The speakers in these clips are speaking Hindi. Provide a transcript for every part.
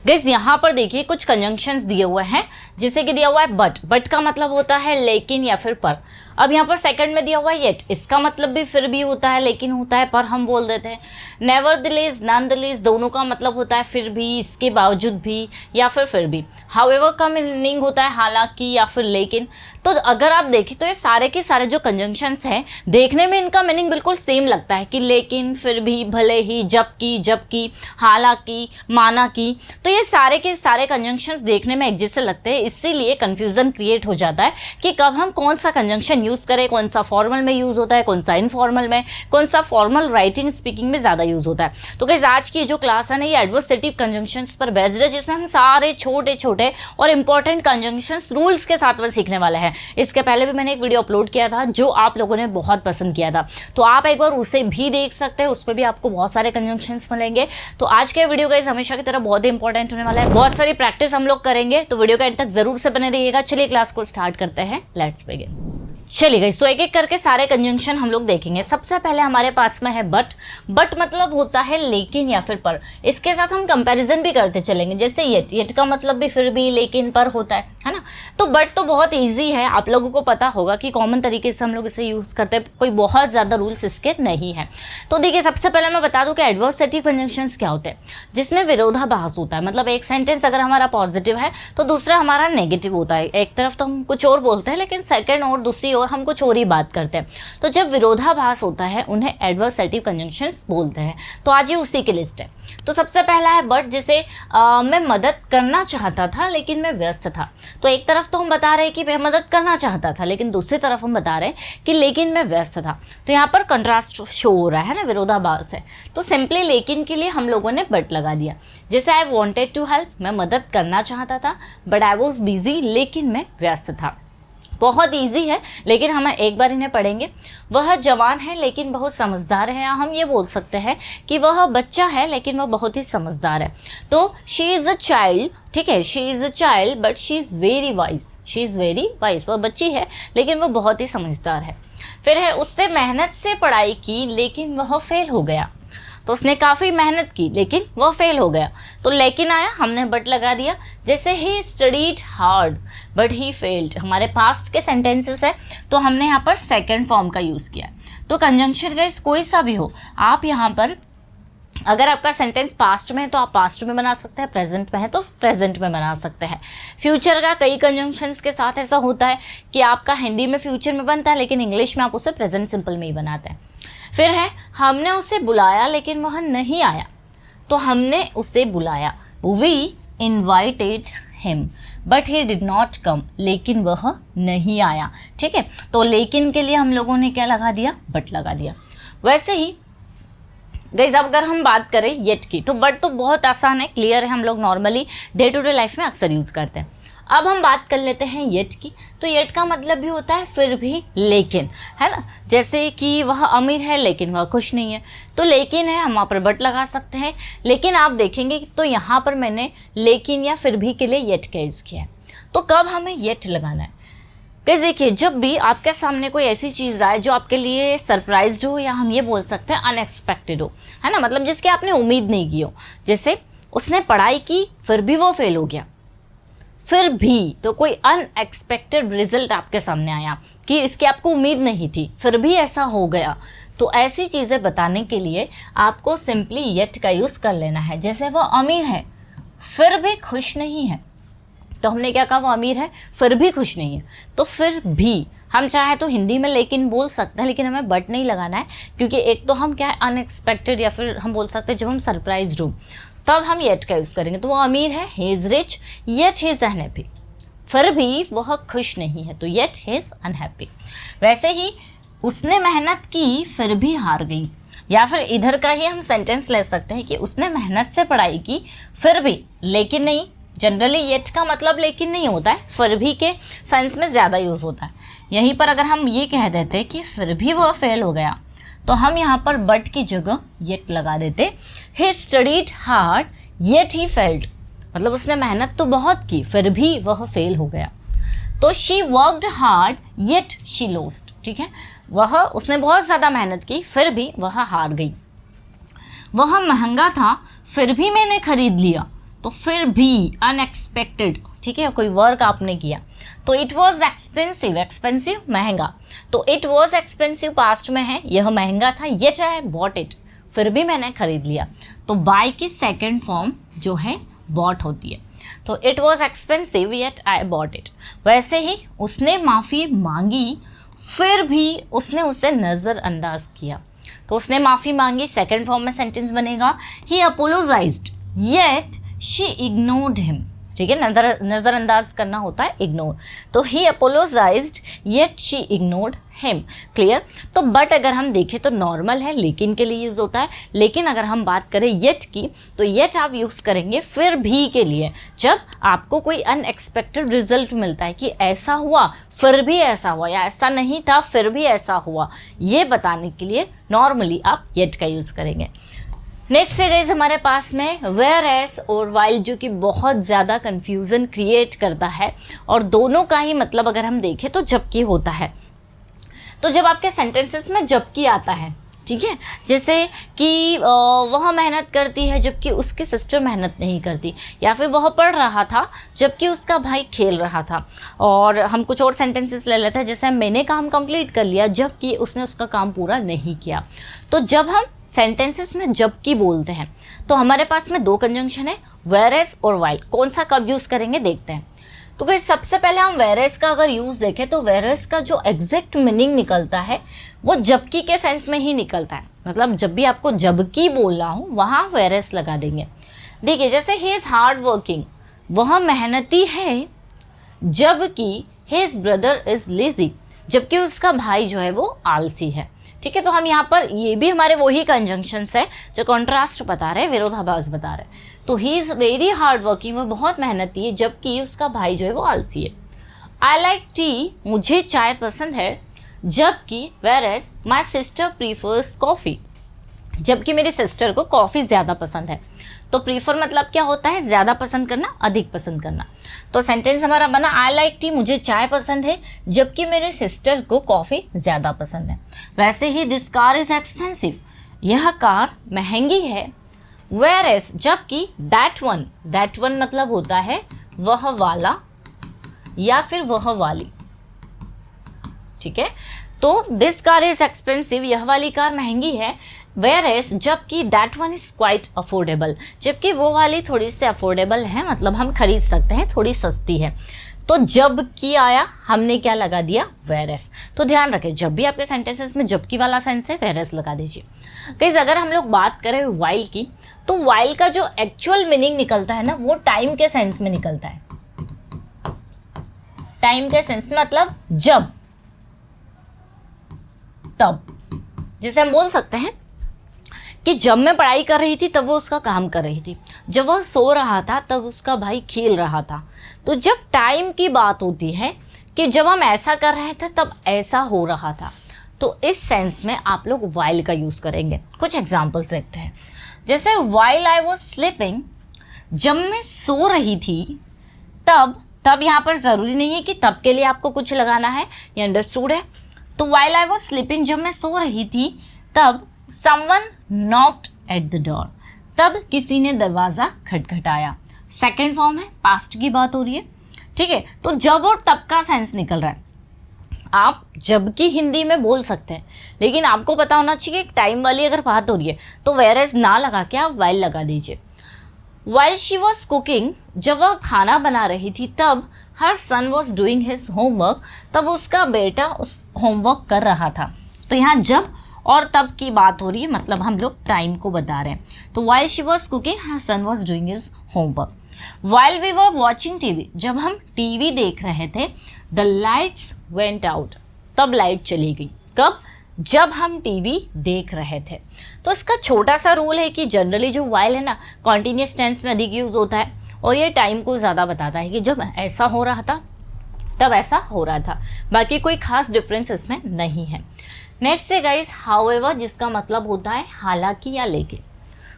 गाइस यहाँ पर देखिए कुछ कंजंक्शंस दिए हुए हैं, जैसे कि दिया हुआ है बट का मतलब होता है लेकिन या फिर पर। अब यहाँ पर सेकंड में दिया हुआ है येट, इसका मतलब भी फिर भी होता है, लेकिन होता है, पर हम बोल देते हैं। नेवरदलेस, नॉनदलेस, दोनों का मतलब होता है फिर भी, इसके बावजूद भी, या फिर भी। हाउएवर का मीनिंग होता है हालांकि या फिर लेकिन। तो अगर आप देखें तो ये सारे के सारे जो कंजंक्शंस हैं, देखने में इनका मीनिंग बिल्कुल सेम लगता है कि लेकिन, फिर भी, भले ही, जबकि, हालांकि, माना कि। तो ये सारे के सारे कंजंक्शंस देखने में एक जैसे लगते हैं, इसीलिए कंफ्यूजन क्रिएट हो जाता है कि कब हम कौन सा कंजंक्शन यूज करें, कौन सा फॉर्मल में यूज होता है, कौन सा इनफॉर्मल में, कौन सा फॉर्मल राइटिंग स्पीकिंग में ज्यादा यूज होता है। तो गाइस आज की जो क्लास है ना, ये एडवर्सेटिव कंजंक्शंस पर बेस्ड है, जिसमें हम सारे छोटे छोटे और इंपॉर्टेंट कंजंक्शंस रूल्स के साथ में सीखने वाले हैं। इसके पहले भी मैंने एक वीडियो अपलोड किया था जो आप लोगों ने बहुत पसंद किया था, तो आप एक बार उसे भी देख सकते हैं, उस पर भी आपको बहुत सारे कंजंक्शंस मिलेंगे। तो आज के वीडियो गाइस हमेशा की तरह बहुत ही इंपॉर्टेंट होने वाला है, बहुत सारी प्रैक्टिस हम लोग करेंगे, तो वीडियो का एंड तक जरूर से बने रहिएगा। चलिए क्लास को स्टार्ट करते हैं, लेट्स बिगिन। चलिए गाइस, तो एक एक करके सारे कंजंक्शन हम लोग देखेंगे। सबसे पहले हमारे पास में है बट मतलब होता है लेकिन या फिर पर। इसके साथ हम कंपैरिजन भी करते चलेंगे, जैसे येट का मतलब भी फिर भी, लेकिन, पर होता है ना। तो बट तो बहुत इजी है, आप लोगों को पता होगा कि कॉमन तरीके से हम लोग इसे यूज करते हैं, कोई बहुत ज्यादा रूल्स इसके नहीं है। तो देखिए सबसे पहले मैं बता दूं कि एडवर्सेटिव कंजंक्शंस क्या होते हैं, जिसमें विरोधाभास होता है। मतलब एक सेंटेंस अगर हमारा पॉजिटिव है तो दूसरा हमारा नेगेटिव होता है। एक तरफ तो हम कुछ और बोलते हैं, लेकिन सेकेंड और दूसरी और हम कुछ और ही बात करते हैं। तो जब विरोधाभास होता है उन्हें एडवर्सेटिव कंजंक्शंस बोलते हैं। तो आज ही उसी की लिस्ट है। तो सबसे पहला है बट, जिसे मैं मदद करना चाहता था लेकिन मैं व्यस्त था। तो एक तरफ तो हम बता रहे हैं कि मैं मदद करना चाहता था, लेकिन दूसरी तरफ हम बता रहे हैं कि लेकिन मैं व्यस्त था। तो यहाँ पर कंट्रास्ट शो हो रहा है ना, विरोधाभास है। तो सिंपली लेकिन के लिए हम लोगों ने बट लगा दिया। जैसे आई वॉन्टेड टू हेल्प, मैं मदद करना चाहता था, बट आई वॉज बिजी, लेकिन मैं व्यस्त था। बहुत इजी है, लेकिन हम एक बार इन्हें पढ़ेंगे। वह जवान है लेकिन बहुत समझदार है, या हम ये बोल सकते हैं कि वह बच्चा है लेकिन वह बहुत ही समझदार है। तो शी इज़ अ चाइल्ड, ठीक है, she is a child but she is very wise, she is very wise, वह बच्ची है लेकिन वह बहुत ही समझदार है। फिर है उसने मेहनत से पढ़ाई की लेकिन वह फेल हो गया। तो उसने काफ़ी मेहनत की लेकिन वह फेल हो गया। तो लेकिन आया, हमने बट लगा दिया। जैसे he studied hard but he failed, हमारे पास्ट के सेंटेंसेस है, तो हमने यहाँ पर सेकंड फॉर्म का यूज़ किया। तो कंजंक्शन गाइस कोई सा भी हो, आप यहाँ पर अगर आपका सेंटेंस पास्ट में है तो आप पास्ट में बना सकते हैं, प्रेजेंट में है तो प्रेजेंट में बना सकते हैं। फ्यूचर का कई कंजंक्शंस के साथ ऐसा होता है कि आपका हिंदी में फ्यूचर में बनता है, लेकिन इंग्लिश में आप उसे प्रेजेंट सिंपल में ही बनाते हैं। फिर है हमने उसे बुलाया लेकिन वह नहीं आया। तो हमने उसे बुलाया, we invited him but he did not come, लेकिन वह नहीं आया। ठीक है, तो लेकिन के लिए हम लोगों ने क्या लगा दिया, बट लगा दिया। वैसे ही गाइस अगर हम बात करें येट की, तो बट तो बहुत आसान है, क्लियर है, हम लोग normally day to day life में अक्सर यूज़ करते हैं। अब हम बात कर लेते हैं येट की। तो येट का मतलब भी होता है फिर भी, लेकिन, है ना। जैसे कि वह अमीर है लेकिन वह खुश नहीं है, तो लेकिन है, हम वहाँ पर बट लगा सकते हैं। लेकिन आप देखेंगे तो यहाँ पर मैंने लेकिन या फिर भी के लिए येट का यूज़ किया है। तो कब हमें येट लगाना है, गाइस देखिए जब भी आपके सामने कोई ऐसी चीज़ आए जो आपके लिए सरप्राइज्ड हो, या हम ये बोल सकते हैं अनएक्सपेक्टेड हो, है ना, मतलब जिसकी आपने उम्मीद नहीं की हो। जैसे उसने पढ़ाई की फिर भी वो फेल हो गया। फिर भी तो कोई अनएक्सपेक्टेड रिजल्ट आपके सामने आया कि इसकी आपको उम्मीद नहीं थी, फिर भी ऐसा हो गया। तो ऐसी चीज़ें बताने के लिए आपको सिंपली येट का यूज़ कर लेना है। जैसे वो अमीर है फिर भी खुश नहीं है, तो हमने क्या कहा, वो अमीर है फिर भी खुश नहीं है। तो फिर भी हम चाहे तो हिंदी में लेकिन बोल सकते हैं, लेकिन हमें बट नहीं लगाना है, क्योंकि एक तो हम क्या है अनएक्सपेक्टेड, या फिर हम बोल सकते हैं जब हम सरप्राइज्ड हो तब हम येट का यूज़ करेंगे। तो वो अमीर है, he is rich, yet he is unhappy, फिर भी वह खुश नहीं है, तो येट ही इज़ अनहैप्पी। वैसे ही उसने मेहनत की फिर भी हार गई, या फिर इधर का ही हम सेंटेंस ले सकते हैं कि उसने मेहनत से पढ़ाई की फिर भी, लेकिन नहीं। जनरली येट का मतलब लेकिन नहीं होता है, फिर भी के सेंस में ज़्यादा यूज़ होता है। यहीं पर अगर हम ये कह देते कि फिर भी वह फेल हो गया, तो हम यहाँ पर बट की जगह येट लगा देते। He studied hard yet he failed, मतलब उसने मेहनत तो बहुत की फिर भी वह फेल हो गया। तो she worked hard yet she lost, ठीक है, उसने बहुत ज़्यादा मेहनत की फिर भी वह हार गई। वह महंगा था फिर भी मैंने खरीद लिया, तो फिर भी अनएक्सपेक्टेड, ठीक है, कोई वर्क आपने किया तो इट वॉज एक्सपेंसिव, एक्सपेंसिव महंगा, तो इट वॉज एक्सपेंसिव पास्ट में है, यह महंगा था, येट आई बॉट इट, फिर भी मैंने खरीद लिया। तो बाय की सेकेंड फॉर्म जो है बॉट होती है। तो it was expensive yet I bought it. वैसे ही उसने माफ़ी मांगी फिर भी उसने उसे नज़रअंदाज किया, तो उसने माफ़ी मांगी, सेकेंड फॉर्म में सेंटेंस बनेगा he apologised yet she ignored him, ठीक है, नज़रअंदाज करना होता है इग्नोर, तो he apologised yet she ignored him, clear. तो बट अगर हम देखें तो नॉर्मल है, लेकिन के लिए यूज़ होता है, लेकिन अगर हम बात करें येट की तो येट आप यूज़ करेंगे फिर भी के लिए, जब आपको कोई अनएक्सपेक्टेड रिजल्ट मिलता है कि ऐसा हुआ फिर भी ऐसा हुआ, या ऐसा नहीं था फिर भी ऐसा हुआ, ये बताने के लिए नॉर्मली आप येट का यूज़ करेंगे। नेक्स्ट है गाइस हमारे पास में वेयर एज और वाइल, जो कि बहुत ज़्यादा कन्फ्यूज़न क्रिएट करता है, और दोनों का ही मतलब अगर हम देखें तो जबकि होता है। तो जब आपके सेंटेंसेस में जबकि आता है, ठीक है, जैसे कि वह मेहनत करती है जबकि उसकी सिस्टर मेहनत नहीं करती, या फिर वह पढ़ रहा था जबकि उसका भाई खेल रहा था। और हम कुछ और सेंटेंसेस ले लेते हैं, जैसे मैंने काम कंप्लीट कर लिया जबकि उसने उसका काम पूरा नहीं किया। तो जब हम सेंटेंसेस में जबकि बोलते हैं तो हमारे पास में दो कंजंक्शन है, वेयर एज और वाइल। कौन सा कब यूज़ करेंगे देखते हैं। तो गाइस सबसे पहले हम वेयर एज का अगर यूज़ देखें तो वेयर एज का जो एग्जैक्ट मीनिंग निकलता है वो जबकि के सेंस में ही निकलता है, मतलब जब भी आपको जबकि बोलना हो वहाँ वेयर एज लगा देंगे। देखिए जैसे ही इज़ हार्ड वर्किंग, वह मेहनती है, जबकि हिज ब्रदर इज़ लेजी, जबकि उसका भाई जो है वो आलसी है, ठीक है। तो हम यहाँ पर ये भी हमारे वही कंजंक्शंस है जो कॉन्ट्रास्ट बता रहे हैं, विरोधाभास बता रहे हैं। तो he is very hard working, वो बहुत मेहनती है, जबकि उसका भाई जो है वो आलसी है। आई लाइक टी, मुझे चाय पसंद है, जबकि whereas my sister prefers coffee, जबकि मेरी सिस्टर को कॉफ़ी ज़्यादा पसंद है। तो प्रीफर मतलब क्या होता है, ज़्यादा पसंद करना, अधिक पसंद करना। तो सेंटेंस हमारा बना आई लाइक टी, मुझे चाय पसंद है जबकि मेरे सिस्टर को कॉफ़ी ज़्यादा पसंद है। वैसे ही दिस कार इज़ एक्सपेंसिव, यह कार महंगी है। वेयर एज, जबकि दैट वन मतलब होता है वह वाला या फिर वह वाली, ठीक है। तो दिस कार इज़ एक्सपेंसिव, यह वाली कार महंगी है। वेयर एज, जबकि that one is quite affordable, जबकि वो वाली थोड़ी सी अफोर्डेबल है, मतलब हम खरीद सकते हैं, थोड़ी सस्ती है। तो जबकि आया, हमने क्या लगा दिया, वेयर एज। तो ध्यान रखें जब भी आपके सेंटेंसेस में जबकि वाला सेंस है वेयर एज लगा दीजिए। गाइस अगर हम लोग बात करें वाइल की, तो वाइल का जो एक्चुअल मीनिंग निकलता है ना वो टाइम के सेंस में निकलता है। टाइम के सेंस मतलब जब, तब। जैसे हम बोल सकते हैं कि जब मैं पढ़ाई कर रही थी तब वो उसका काम कर रही थी, जब वह सो रहा था तब उसका भाई खेल रहा था। तो जब टाइम की बात होती है कि जब हम ऐसा कर रहे थे तब ऐसा हो रहा था, तो इस सेंस में आप लोग वाइल का यूज़ करेंगे। कुछ एग्जाम्पल्स देखते हैं, जैसे वाइल आई वॉज स्लीपिंग, जब मैं सो रही थी तब यहाँ पर ज़रूरी नहीं है कि तब के लिए आपको कुछ लगाना है, ये अंडरस्टूड है। तो वाइल आई वॉज स्लीपिंग, जब मैं सो रही थी तब someone knocked at the door, तब किसी ने दरवाज़ा खटखटाया। सेकेंड फॉर्म है, पास्ट की बात हो रही है, ठीक है। तो जब और तब का सेंस निकल रहा है। आप जब की हिंदी में बोल सकते हैं, लेकिन आपको पता होना चाहिए कि टाइम वाली अगर बात हो रही है तो वेयर एज ना लगा के आप वाइल लगा दीजिए। वाइल शी वॉज कुकिंग, जब वह खाना बना रही थी तब हर son was doing his homework, तब उसका बेटा उस होमवर्क कर रहा था। तो यहाँ जब और तब की बात हो रही है, मतलब हम लोग टाइम को बता रहे हैं। तो while she was cooking her son was doing his homework. While we were watching TV, जब हम टीवी देख रहे थे द लाइट्स वेंट आउट, तब लाइट चली गई। कब, जब हम टीवी देख रहे थे। तो इसका छोटा सा रूल है कि जनरली जो वाइल है ना कॉन्टिन्यूस टेंस में अधिक यूज़ होता है, और ये टाइम को ज़्यादा बताता है कि जब ऐसा हो रहा था तब ऐसा हो रहा था। बाकी कोई खास डिफरेंस इसमें नहीं है। नेक्स्ट है गाइस हाउएवर, जिसका मतलब होता है हालांकि या लेकिन।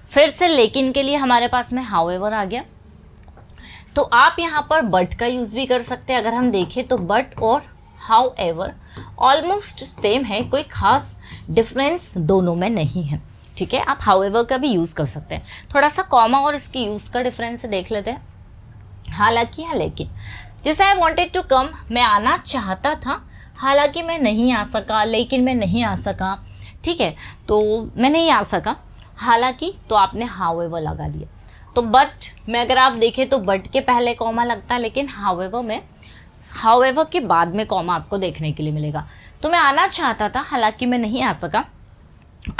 फिर से लेकिन के लिए हमारे पास में हाउएवर आ गया। तो आप यहाँ पर बट का यूज़ भी कर सकते हैं। अगर हम देखें तो बट और हाउएवर ऑलमोस्ट सेम है, कोई खास डिफरेंस दोनों में नहीं है, ठीक है, आप हाउएवर का भी यूज़ कर सकते हैं। थोड़ा सा कॉमा और इसकी यूज़ का डिफरेंस देख लेते हैं। हालांकि या लेकिन, जैसे आई वॉन्टेड टू कम, मैं आना चाहता था, हालांकि मैं नहीं आ सका, लेकिन मैं नहीं आ सका, ठीक है, तो मैं नहीं आ सका। हालांकि तो आपने हाउएवर लगा दिया। तो बट में अगर आप देखें तो बट के पहले कॉमा लगता है, लेकिन हाउएवर में हाउएवर के बाद में कॉमा आपको देखने के लिए मिलेगा। तो मैं आना चाहता था, हालांकि मैं नहीं आ सका।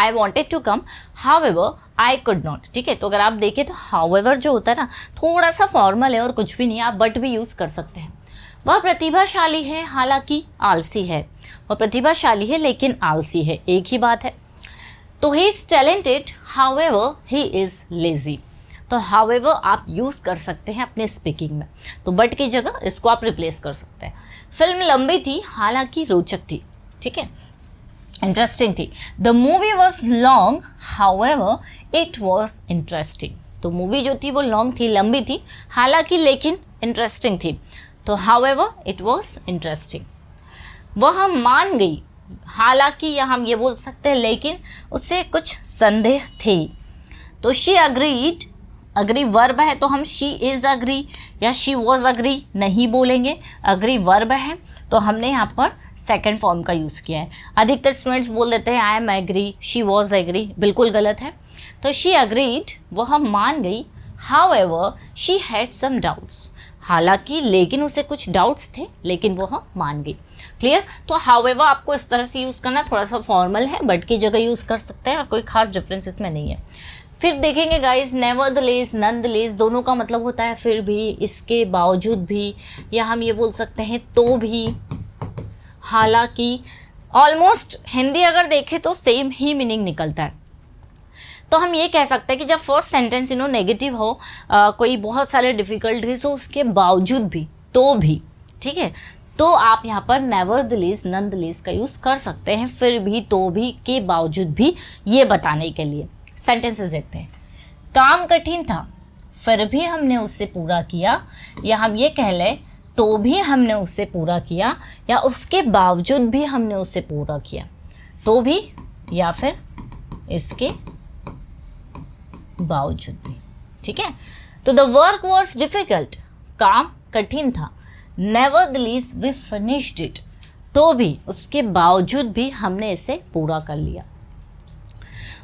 I wanted to come, however I could not, ठीक है। तो अगर आप देखें तो हाउएवर जो होता है ना, थोड़ा सा फॉर्मल है और कुछ भी नहीं, आप बट भी यूज़ कर सकते हैं। वह प्रतिभाशाली है, हालांकि आलसी है। वह प्रतिभाशाली है लेकिन आलसी है, एक ही बात है। तो he is talented, however he is lazy. तो हाउएवर आप यूज़ कर सकते हैं अपने स्पीकिंग में, तो बट की जगह इसको आप रिप्लेस कर सकते हैं। फिल्म लंबी थी, हालांकि रोचक थी, ठीक है, इंटरेस्टिंग थी। The movie was long, however it was interesting. तो मूवी जो थी वो लॉन्ग थी, लंबी थी, हालांकि लेकिन इंटरेस्टिंग थी। तो हाउएवर इट वॉज इंटरेस्टिंग। वह मान गई, हालांकि या हम ये बोल सकते हैं लेकिन उससे कुछ संदेह थे। तो शी अग्रीड, अग्री वर्ब है तो हम शी इज़ अग्री या शी वॉज अग्री नहीं बोलेंगे। अग्री वर्ब है तो हमने यहाँ पर सेकंड फॉर्म का यूज़ किया है। अधिकतर स्टूडेंट्स बोल देते हैं I am agree, she was agree, बिल्कुल गलत है। तो शी अग्रीड, वह मान गई। However she had some doubts, हालांकि लेकिन उसे कुछ डाउट्स थे, लेकिन वह मान गई। क्लियर। तो हाउएवर आपको इस तरह से यूज़ करना, थोड़ा सा फॉर्मल है, बट की जगह यूज़ कर सकते हैं और कोई खास डिफरेंस इसमें नहीं है। फिर देखेंगे गाइज, नेवरदलेस, नॉनदलेस, दोनों का मतलब होता है फिर भी, इसके बावजूद भी, या हम ये बोल सकते हैं तो भी, हालांकि। ऑलमोस्ट हिंदी अगर देखें तो सेम ही मीनिंग निकलता है। तो हम ये कह सकते हैं कि जब फर्स्ट सेंटेंस नेगेटिव हो, कोई बहुत सारे डिफ़िकल्टीज हो, उसके बावजूद भी, तो भी, ठीक है, तो आप यहाँ पर नेवरदलेस, नॉनदलेस का यूज़ कर सकते हैं, फिर भी, तो भी, के बावजूद भी, ये बताने के लिए। सेंटेंसेस देखते हैं। काम कठिन था, फिर भी हमने उससे पूरा किया, या हम ये कह लें तो भी हमने उससे पूरा किया, या उसके बावजूद भी हमने उससे पूरा किया। तो भी या फिर इसके बावजूद भी, ठीक है। तो द वर्क वॉज डिफिकल्ट, काम कठिन था। नेवरदलेस वी फिनिश्ड इट, तो भी, उसके बावजूद भी हमने इसे पूरा कर लिया।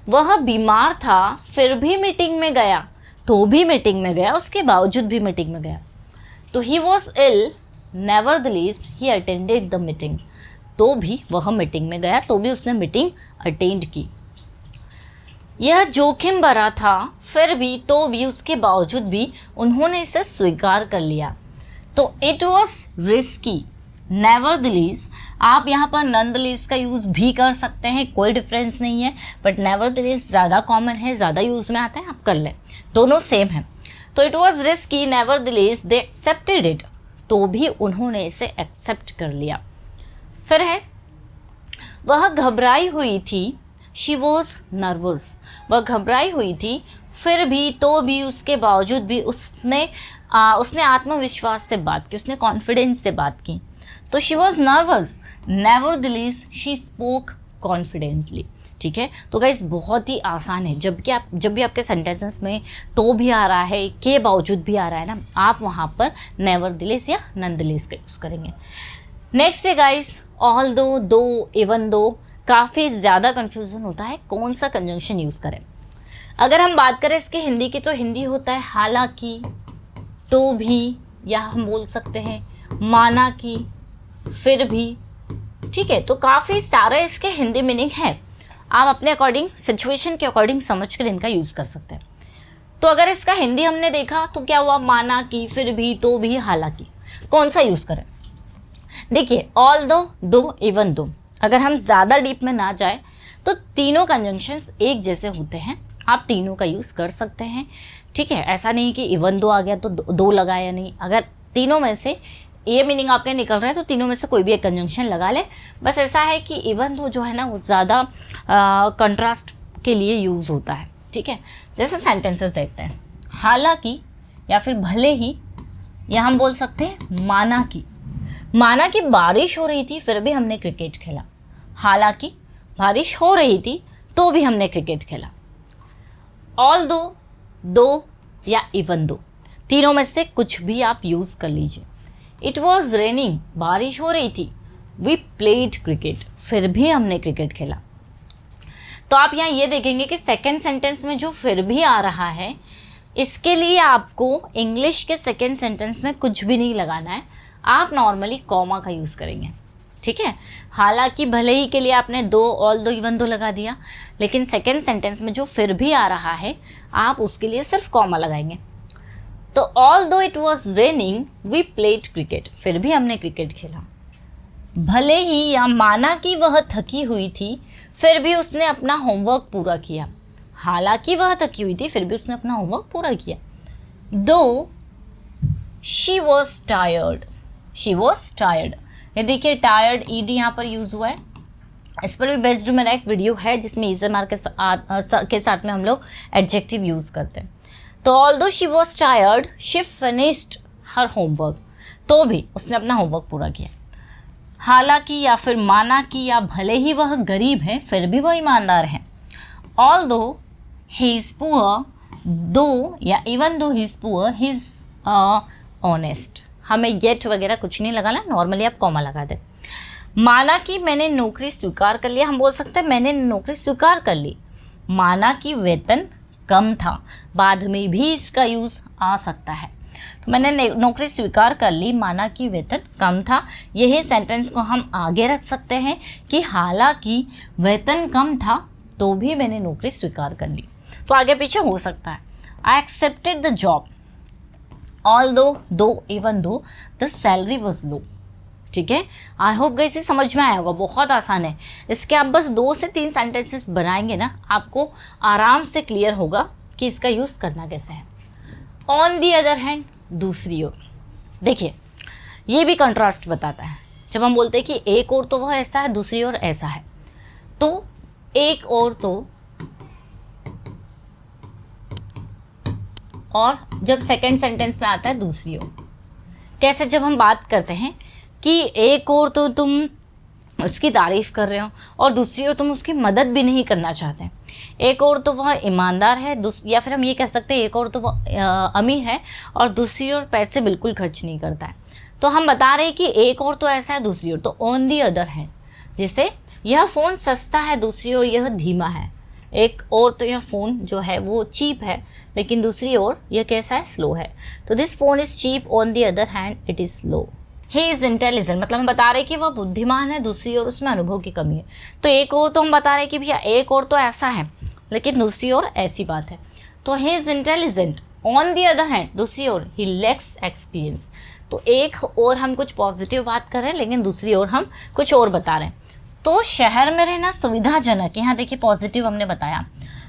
वह बीमार था, फिर भी मीटिंग में गया, तो भी मीटिंग में गया, उसके बावजूद भी मीटिंग में गया। तो he was ill, nevertheless he attended the meeting, तो भी वह मीटिंग में गया, तो भी उसने मीटिंग अटेंड की। यह जोखिम भरा था, फिर भी, तो भी, उसके बावजूद भी उन्होंने इसे स्वीकार कर लिया। तो इट वॉज रिस्की, नेवरदलेस। आप यहाँ पर नॉनदलेस का यूज़ भी कर सकते हैं, कोई डिफरेंस नहीं है, बट नेवरदलेस ज़्यादा कॉमन है, ज़्यादा यूज़ में आता है, आप कर लें, दोनों सेम है। तो it was risky, nevertheless they accepted it, तो भी उन्होंने इसे एक्सेप्ट कर लिया। फिर है, वह घबराई हुई थी, शी वॉज नर्वस। वह घबराई हुई थी, फिर भी, तो भी, उसके बावजूद भी उसने आत्मविश्वास से बात की, उसने कॉन्फिडेंस से बात की। तो she was nervous, nevertheless she spoke confidently, ठीक है। तो गाइस बहुत ही आसान है, जब भी आपके सेंटेंसेस में तो भी आ रहा है, के बावजूद भी आ रहा है ना, आप वहाँ पर नेवरदलेस या नॉनदलेस का यूज़ करेंगे। नेक्स्ट है गाइस, ऑल दो, दो, इवन दो। काफ़ी ज़्यादा कन्फ्यूज़न होता है कौन सा कंजंक्शन यूज़ करें। अगर हम बात करें इसके हिंदी की, तो हिंदी होता है हालांकि, तो भी, या हम बोल सकते हैं माना कि, फिर भी, ठीक है। तो काफ़ी सारे इसके हिंदी मीनिंग है, आप अपने अकॉर्डिंग, सिचुएशन के अकॉर्डिंग समझ कर इनका यूज़ कर सकते हैं। तो अगर इसका हिंदी हमने देखा तो क्या हुआ, माना कि, फिर भी, तो भी, हालांकि, कौन सा यूज़ करें। देखिए, ऑल दो, दो, इवन दो, अगर हम ज़्यादा डीप में ना जाए तो तीनों कंजंक्शंस एक जैसे होते हैं, आप तीनों का यूज़ कर सकते हैं, ठीक है। ऐसा नहीं कि इवन दो आ गया तो दो लगाया नहीं, अगर तीनों में से ये मीनिंग आपके निकल रहा है तो तीनों में से कोई भी एक कंजंक्शन लगा ले। बस ऐसा है कि इवन दो जो है ना, वो ज़्यादा कंट्रास्ट के लिए यूज़ होता है, ठीक है। जैसे सेंटेंसेस देखते हैं, हालांकि या फिर भले ही, या हम बोल सकते हैं माना कि बारिश हो रही थी, फिर भी हमने क्रिकेट खेला। हालांकि बारिश हो रही थी, तो भी हमने क्रिकेट खेला, ऑल दो या इवन दो, तीनों में से कुछ भी आप यूज़ कर लीजिए। इट वॉज रेनिंग, बारिश हो रही थी। वी प्लेड क्रिकेट, फिर भी हमने क्रिकेट खेला। तो आप यहाँ ये देखेंगे कि सेकेंड सेंटेंस में जो फिर भी आ रहा है, इसके लिए आपको इंग्लिश के सेकेंड सेंटेंस में कुछ भी नहीं लगाना है, आप नॉर्मली कॉमा का यूज़ करेंगे, ठीक है। हालांकि भले ही के लिए आपने दो, ऑल दो, इवन दो लगा दिया, लेकिन सेकेंड सेंटेंस में जो फिर भी आ रहा है आप उसके लिए सिर्फ कॉमा लगाएंगे। तो although it was raining we played cricket, फिर भी हमने क्रिकेट खेला। भले ही या माना कि वह थकी हुई थी, फिर भी उसने अपना होमवर्क पूरा किया। हालांकि वह थकी हुई थी, फिर भी उसने अपना होमवर्क पूरा किया। दो she was tired, she was tired, ये देखिए टायर्ड ईडी यहाँ पर यूज़ हुआ है। इस पर भी बेस्ड मेरा एक वीडियो है जिसमें इजमार के साथ में हम लोग एडजेक्टिव यूज़ करते हैं। तो although she was tired she finished her homework, तो भी उसने अपना होमवर्क पूरा किया। हालांकि या फिर माना कि या भले ही वह गरीब है, फिर भी वह ईमानदार है। ऑल्दो ही इज़ पुअर, दो या even though he is poor he is honest. हमें येट वगैरह कुछ नहीं लगाना, नॉर्मली आप कॉमा लगा दें। माना कि मैंने नौकरी स्वीकार कर लिया, हम बोल सकते हैं मैंने नौकरी स्वीकार कर ली। माना कि वेतन कम था, बाद में भी इसका यूज़ आ सकता है। तो मैंने नौकरी स्वीकार कर ली, माना कि वेतन कम था। यही सेंटेंस को हम आगे रख सकते हैं कि हालांकि वेतन कम था तो भी मैंने नौकरी स्वीकार कर ली, तो आगे पीछे हो सकता है। I accepted the job although though even though the salary was low, ठीक है। आई होप गाइस ये समझ में आया होगा, बहुत आसान है। इसके आप बस 2 से 3 सेंटेंसेस बनाएंगे ना, आपको आराम से क्लियर होगा कि इसका यूज़ करना कैसे है। ऑन दी अदर हैंड, दूसरी ओर, देखिए ये भी कंट्रास्ट बताता है। जब हम बोलते हैं कि एक और तो वह ऐसा है, दूसरी ओर ऐसा है, तो एक और तो, और जब सेकेंड सेंटेंस में आता है दूसरी ओर, कैसे जब हम बात करते हैं कि एक और तो तुम उसकी तारीफ़ कर रहे हो और दूसरी ओर तुम उसकी मदद भी नहीं करना चाहते। एक और तो वह ईमानदार है, या फिर हम ये कह सकते हैं एक और तो वह अमीर है और दूसरी ओर पैसे बिल्कुल खर्च नहीं करता है। तो हम बता रहे हैं कि एक और तो ऐसा है, दूसरी ओर तो ऑन दी अदर है, जिसे यह फ़ोन सस्ता है, दूसरी ओर यह धीमा है। एक और तो यह फ़ोन जो है वो चीप है, लेकिन दूसरी ओर यह कैसा है, स्लो है। तो this phone is cheap, on the other hand it is slow. He is intelligent, मतलब हम बता रहे हैं कि वह बुद्धिमान है, दूसरी ओर उसमें अनुभव की कमी है। तो एक और तो हम बता रहे हैं कि भैया एक और तो ऐसा है, लेकिन दूसरी ओर ऐसी बात है। तो ही is intelligent, on the other hand, दूसरी ओर ही लैक्स एक्सपीरियंस। तो एक और हम कुछ पॉजिटिव बात कर रहे हैं, लेकिन दूसरी ओर हम कुछ और बता रहे हैं। तो शहर में रहना सुविधाजनक, यहाँ देखिए पॉजिटिव हमने बताया,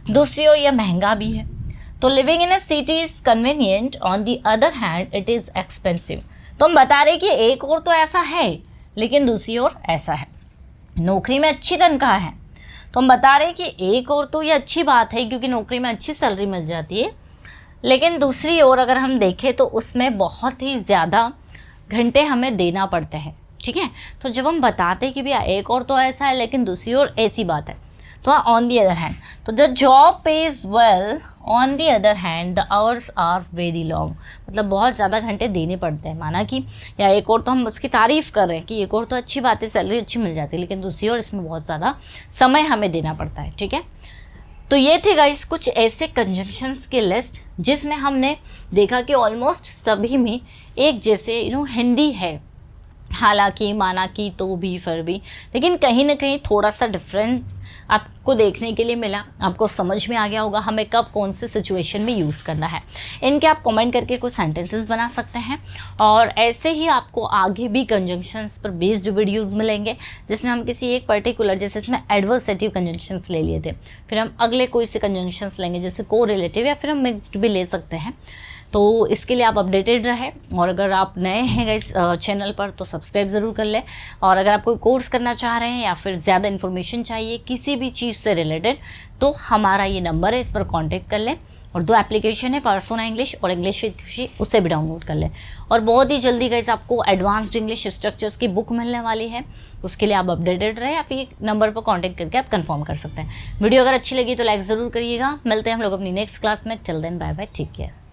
दूसरी ओर यह महंगा भी है। तो living in a city is convenient, on the other hand it is expensive. तो हम बता रहे कि एक और तो ऐसा है, लेकिन दूसरी ओर ऐसा है। नौकरी में अच्छी तनख्वाह है, तो हम बता रहे कि एक और तो ये अच्छी बात है क्योंकि नौकरी में अच्छी सैलरी मिल जाती है, लेकिन दूसरी ओर अगर हम देखें तो उसमें बहुत ही ज़्यादा घंटे हमें देना पड़ते हैं, ठीक है। तो जब हम बताते हैं कि भैया एक और तो ऐसा है लेकिन दूसरी ओर ऐसी बात है, तो ऑन दी अदर हैंड। तो the job pays well, on the other hand the hours are very long, मतलब बहुत ज़्यादा घंटे देने पड़ते हैं। माना कि या एक और तो हम उसकी तारीफ़ कर रहे हैं कि एक और तो अच्छी बात है, सैलरी अच्छी मिल जाती है, लेकिन दूसरी ओर इसमें बहुत ज़्यादा समय हमें देना पड़ता है, ठीक है। तो ये थे गाइस कुछ ऐसे कंजंक्शंस की लिस्ट जिसमें हमने देखा कि ऑलमोस्ट सभी में एक जैसे हिंदी है, हालांकि, माना कि, तो भी, फिर भी, लेकिन कहीं ना कहीं थोड़ा सा डिफरेंस आपको देखने के लिए मिला। आपको समझ में आ गया होगा हमें कब कौन से सिचुएशन में यूज़ करना है। इनके आप कमेंट करके कुछ सेंटेंसेस बना सकते हैं, और ऐसे ही आपको आगे भी कंजंक्शंस पर बेस्ड वीडियोस मिलेंगे जिसमें हम किसी एक पर्टिकुलर, जैसे इसमें एडवर्सेटिव कंजंक्शंस ले लिए थे, फिर हम अगले कोई से कंजंक्शंस लेंगे जैसे को रिलेटिव, या फिर हम मिक्स्ड भी ले सकते हैं। तो इसके लिए आप अपडेटेड रहे, और अगर आप नए हैं इस चैनल पर तो सब्सक्राइब ज़रूर कर लें। और अगर आप कोई कोर्स करना चाह रहे हैं या फिर ज़्यादा इन्फॉर्मेशन चाहिए किसी भी चीज़ से रिलेटेड, तो हमारा ये नंबर है, इस पर कांटेक्ट कर लें और 2 एप्लीकेशन है, पर्सोना इंग्लिश और इंग्लिश विद खुशी, उससे भी डाउनलोड कर लें। और बहुत ही जल्दी गाइस आपको एडवांस्ड इंग्लिश स्ट्रक्चर्स की बुक मिलने वाली है, उसके लिए आप अपडेटेड रहे, आप ये नंबर पर कॉन्टैक्ट करके आप कंफर्म कर सकते हैं। वीडियो अगर अच्छी लगी तो लाइक ज़रूर करिएगा। मिलते हैं हम लोग अपनी नेक्स्ट क्लास में। Till then bye bye, take care.